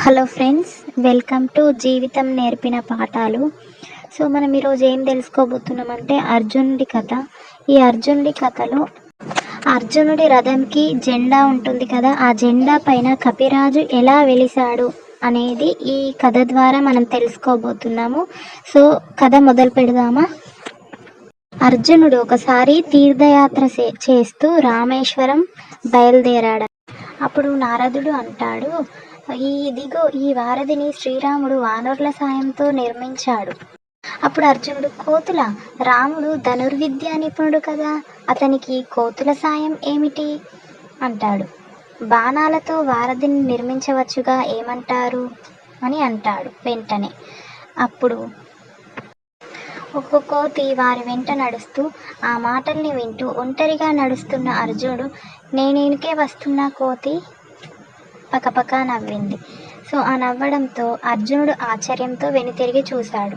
Hello friends, welcome to జీవితం నేర్పిన పాఠాలు. సో మనం ఈరోజు ఏం తెలుసుకోబోతున్నామంటే అర్జునుడి కథ. ఈ అర్జునుడి కథలో అర్జునుడి రథంకి జెండా ఉంటుంది కదా, ఆ జెండా పైన కపిరాజు ఎలా వెలిశాడు అనేది ఈ కథ ద్వారా మనం తెలుసుకోబోతున్నాము. సో కథ మొదలు పెడదామా. అర్జునుడు ఒకసారి తీర్థయాత్ర చేస్తూ రామేశ్వరం బయలుదేరాడు. అప్పుడు నారదుడు అంటాడు, ఇదిగో ఈ వారధిని శ్రీరాముడు వానరుల సాయంతో నిర్మించాడు. అప్పుడు అర్జునుడు, కోతుల? రాముడు ధనుర్విద్యా నిపుణుడు కదా, అతనికి కోతుల సాయం ఏమిటి అంటాడు. బాణాలతో వారధిని నిర్మించవచ్చుగా, ఏమంటారు అని అంటాడు. వెంటనే అప్పుడు ఒక కోతి వారి వెంట నడుస్తూ ఆ మాటల్ని వింటూ ఒంటరిగా నడుస్తున్న అర్జునుడు, నేనేనుకే వస్తున్నా కోతి పకపక నవ్వింది. సో ఆ నవ్వడంతో అర్జునుడు ఆశ్చర్యంతో వెనుతిరిగి చూశాడు.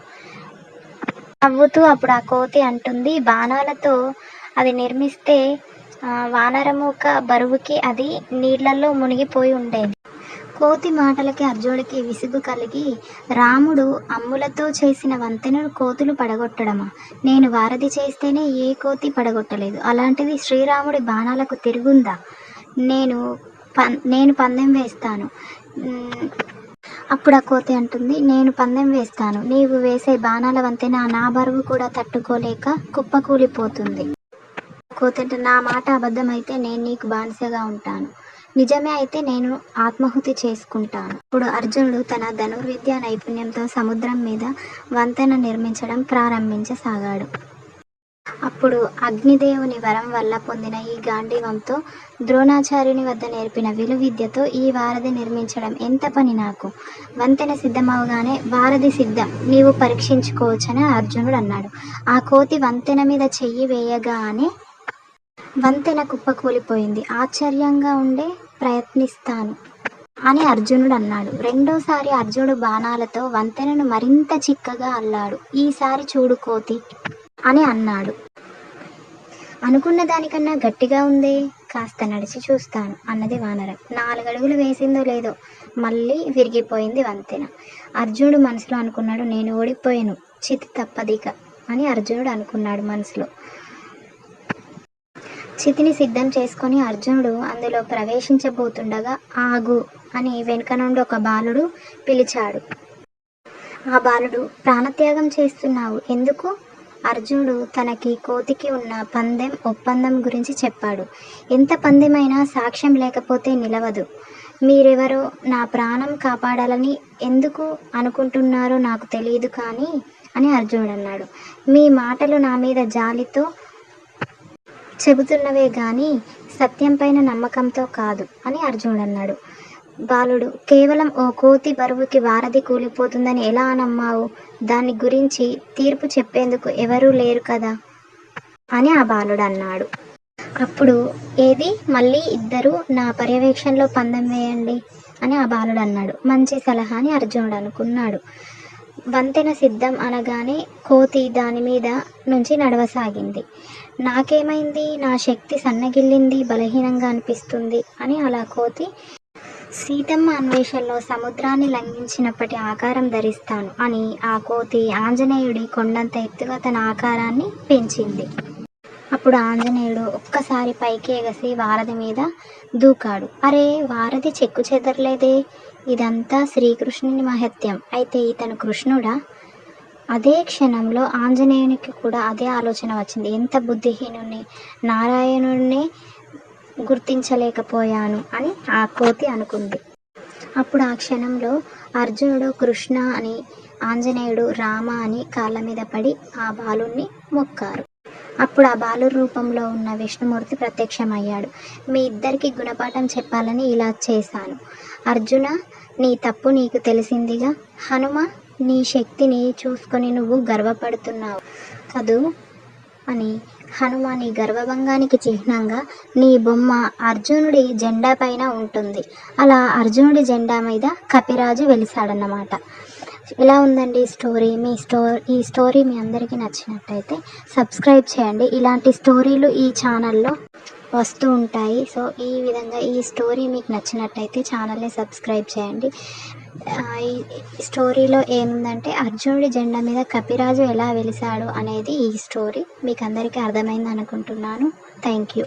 నవ్వుతూ అప్పుడు ఆ కోతి అంటుంది, బాణాలతో అది నిర్మిస్తే వానరముక బరువుకి అది నీళ్లలో మునిగిపోయి ఉండేది. కోతి మాటలకి అర్జునుడికి విసుగు కలిగి, రాముడు అమ్ములతో చేసిన వంతెనను కోతులు పడగొట్టడమా? నేను వారధి చేస్తేనే ఏ కోతి పడగొట్టలేదు, అలాంటిది శ్రీరాముడి బాణాలకు తిరుగుందా? నేను పందెం వేస్తాను. అప్పుడు ఆ కోతి అంటుంది, నేను పందెం వేస్తాను, నీవు వేసే బాణాల వంతెన నా బరువు కూడా తట్టుకోలేక కుప్పకూలిపోతుంది. కోతి అంటే, నా మాట అబద్ధమైతే నేను నీకు బానిసగా ఉంటాను, నిజమే అయితే నేను ఆత్మాహుతి చేసుకుంటాను. ఇప్పుడు అర్జునుడు తన ధనుర్విద్యా నైపుణ్యంతో సముద్రం మీద వంతెన నిర్మించడం ప్రారంభించసాగాడు. అప్పుడు అగ్నిదేవుని వరం వల్ల పొందిన ఈ గాంధీవంతో ద్రోణాచార్యుని వద్ద నేర్పిన విలువిద్యతో ఈ వారధి నిర్మించడం ఎంత పని నాకు. వంతెన సిద్ధమవగానే వారధి సిద్ధం, నీవు పరీక్షించుకోవచ్చని అర్జునుడు అన్నాడు. ఆ కోతి వంతెన మీద చెయ్యి వేయగానే వంతెన కుప్పకూలిపోయింది. ఆశ్చర్యంగా ఉండే, ప్రయత్నిస్తాను అని అర్జునుడు అన్నాడు. రెండోసారి అర్జునుడు బాణాలతో వంతెనను మరింత చిక్కగా అల్లాడు. ఈసారి చూడు కోతి అని అన్నాడు. అనుకున్న దానికన్నా గట్టిగా ఉందే, కాస్త నడిచి చూస్తాను అన్నది వానరం. 4 అడుగులు వేసిందో లేదో మళ్ళీ విరిగిపోయింది వంతెన. అర్జునుడు మనసులో అనుకున్నాడు, నేను ఓడిపోయాను, చితి తప్పదిక అని అర్జునుడు అనుకున్నాడు మనసులో. చితిని సిద్ధం చేసుకొని అర్జునుడు అందులో ప్రవేశించబోతుండగా, ఆగు అని వెనుక నుండి ఒక బాలుడు పిలిచాడు. ఆ బాలుడు, ప్రాణత్యాగం చేస్తున్నావు ఎందుకు? అర్జునుడు తనకి కోతికి ఉన్న ఒప్పందం గురించి చెప్పాడు. ఎంత పందెమైనా సాక్ష్యం లేకపోతే నిలవదు. మీరెవరో నా ప్రాణం కాపాడాలని ఎందుకు అనుకుంటున్నారో నాకు తెలియదు కానీ అని అర్జునుడు అన్నాడు. మీ మాటలు నా మీద జాలితో చెబుతున్నవే గాని సత్యం పైన నమ్మకంతో కాదు అని అర్జునుడు అన్నాడు. బాలుడు, కేవలం ఓ కోతి బరువుకి వారధి కూలిపోతుందని ఎలా నమ్మావు? దాని గురించి తీర్పు చెప్పేందుకు ఎవరూ లేరు కదా అని ఆ బాలుడు అన్నాడు. అప్పుడు, ఏది మళ్ళీ ఇద్దరు నా పర్యవేక్షణలో పందెం వేయండి అని ఆ బాలుడు అన్నాడు. మంచి సలహా అని అర్జునుడు అనుకున్నాడు. వంతెన సిద్ధం అనగానే కోతి దాని మీద నుంచి నడవసాగింది. నాకేమైంది? నా శక్తి సన్నగిల్లింది, బలహీనంగా అనిపిస్తుంది అని అలా కోతి, సీతమ్మ అన్వేషణలో సముద్రాన్ని లంఘించినప్పటి ఆకారం ధరిస్తాను అని ఆ కోతి ఆంజనేయుడి కొండంత ఎత్తుగా తన ఆకారాన్ని పెంచింది. అప్పుడు ఆంజనేయుడు ఒక్కసారి పైకి ఎగసి వారధి మీద దూకాడు. అరే, వారధి చెక్కు చెదరలేదే, ఇదంతా శ్రీకృష్ణుని మహత్యం, అయితే ఇతను కృష్ణుడా? అదే క్షణంలో ఆంజనేయునికి కూడా అదే ఆలోచన వచ్చింది. ఎంత బుద్ధిహీనుని, నారాయణుడినే గుర్తించలేకపోయాను అని ఆ కోతి అనుకుంది. అప్పుడు ఆ క్షణంలో అర్జునుడు కృష్ణ అని, ఆంజనేయుడు రామ అని కాళ్ళ మీద పడి ఆ బాలుణ్ణి మొక్కారు. అప్పుడు ఆ బాలు రూపంలో ఉన్న విష్ణుమూర్తి ప్రత్యక్షమయ్యాడు. మీ ఇద్దరికి గుణపాఠం చెప్పాలని ఇలా చేశాను. అర్జున, నీ తప్పు నీకు తెలిసిందిగా. హనుమ, నీ శక్తిని చూసుకొని నువ్వు గర్వపడుతున్నావు కదూ అని. హనుమ, నీ గర్వభంగానికి చిహ్నంగా నీ బొమ్మ అర్జునుడి జెండా పైన ఉంటుంది. అలా అర్జునుడి జెండా మీద కపిరాజు వెలిసాడన్నమాట. ఇలా ఉందండి స్టోరీ. ఈ స్టోరీ మీ అందరికీ నచ్చినట్టయితే సబ్స్క్రైబ్ చేయండి. ఇలాంటి స్టోరీలు ఈ ఛానల్లో వస్తూ ఉంటాయి. సో ఈ విధంగా ఈ స్టోరీ మీకు నచ్చినట్టయితే ఛానల్ని సబ్స్క్రైబ్ చేయండి. ఈ స్టోరీలో ఏముందంటే అర్జునుడి జెండా మీద కపిరాజు ఎలా వెలిసాడు అనేది ఈ స్టోరీ. మీకు అందరికీ అర్థమైంది అనుకుంటున్నాను. Thank you.